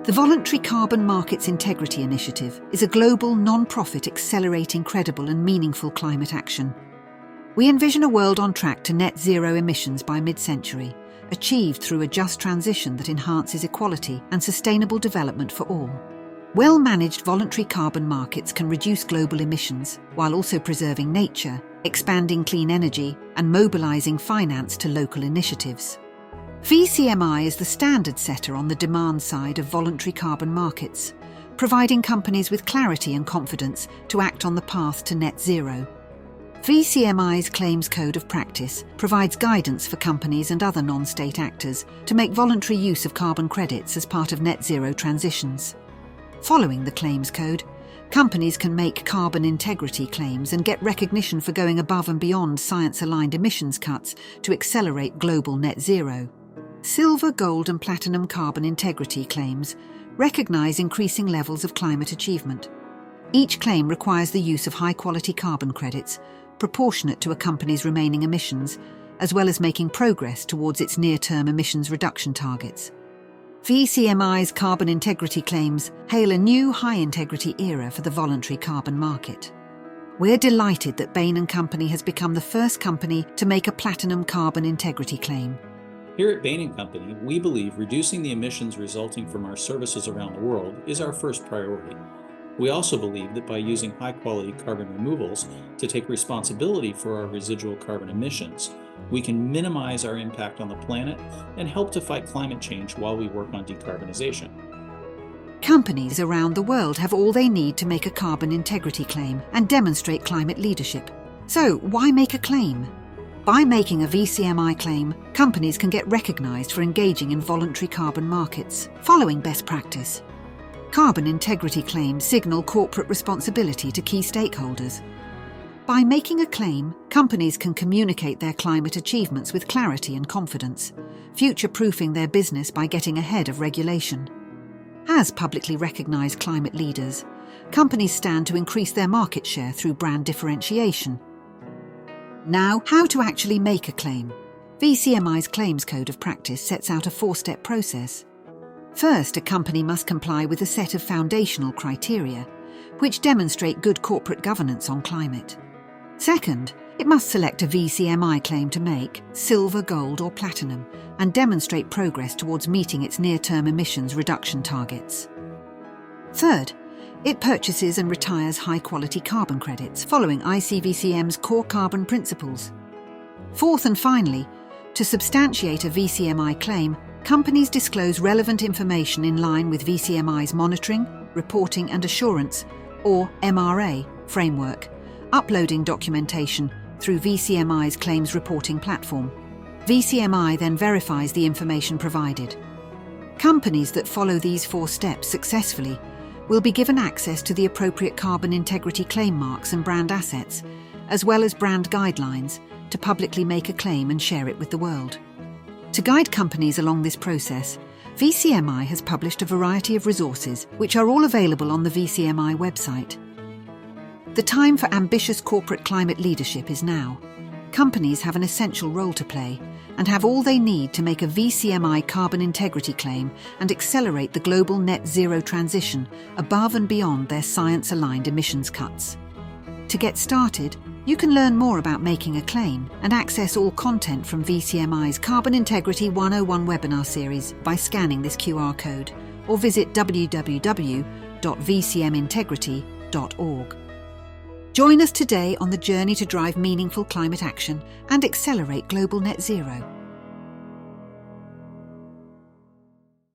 The Voluntary Carbon Markets Integrity Initiative is a global non-profit accelerating credible and meaningful climate action. We envision a world on track to net zero emissions by mid-century, achieved through a just transition that enhances equality and sustainable development for all. Well-managed voluntary carbon markets can reduce global emissions while also preserving nature, expanding clean energy, and mobilizing finance to local initiatives. VCMI is the standard setter on the demand side of voluntary carbon markets, providing companies with clarity and confidence to act on the path to net zero. VCMI's Claims Code of Practice provides guidance for companies and other non-state actors to make voluntary use of carbon credits as part of net zero transitions. Following the Claims Code, companies can make carbon integrity claims and get recognition for going above and beyond science-aligned emissions cuts to accelerate global net zero. Silver, gold and platinum carbon integrity claims recognise increasing levels of climate achievement. Each claim requires the use of high-quality carbon credits proportionate to a company's remaining emissions, as well as making progress towards its near-term emissions reduction targets. VCMI's carbon integrity claims hail a new high-integrity era for the voluntary carbon market. We're delighted that Bain & Company has become the first company to make a platinum carbon integrity claim. Here at Bain & Company, we believe reducing the emissions resulting from our services around the world is our first priority. We also believe that by using high-quality carbon removals to take responsibility for our residual carbon emissions, we can minimize our impact on the planet and help to fight climate change while we work on decarbonization. Companies around the world have all they need to make a carbon integrity claim and demonstrate climate leadership. So, why make a claim? By making a VCMI claim, companies can get recognised for engaging in voluntary carbon markets, following best practice. Carbon integrity claims signal corporate responsibility to key stakeholders. By making a claim, companies can communicate their climate achievements with clarity and confidence, future-proofing their business by getting ahead of regulation. As publicly recognised climate leaders, companies stand to increase their market share through brand differentiation. Now, how to actually make a claim. VCMI's Claims Code of Practice sets out a four-step process. First, a company must comply with a set of foundational criteria, which demonstrate good corporate governance on climate. Second, it must select a VCMI claim to make, silver, gold or platinum, and demonstrate progress towards meeting its near-term emissions reduction targets. Third, it purchases and retires high-quality carbon credits following ICVCM's core carbon principles. Fourth and finally, to substantiate a VCMI claim, companies disclose relevant information in line with VCMI's Monitoring, Reporting and Assurance, or MRA, framework, uploading documentation through VCMI's claims reporting platform. VCMI then verifies the information provided. Companies that follow these four steps successfully will be given access to the appropriate carbon integrity claim marks and brand assets, as well as brand guidelines, to publicly make a claim and share it with the world. To guide companies along this process, VCMI has published a variety of resources which are all available on the VCMI website. The time for ambitious corporate climate leadership is now. Companies have an essential role to play and have all they need to make a VCMI carbon integrity claim and accelerate the global net zero transition above and beyond their science-aligned emissions cuts. To get started, you can learn more about making a claim and access all content from VCMI's Carbon Integrity 101 webinar series by scanning this QR code or visit www.vcmintegrity.org. Join us today on the journey to drive meaningful climate action and accelerate global net zero.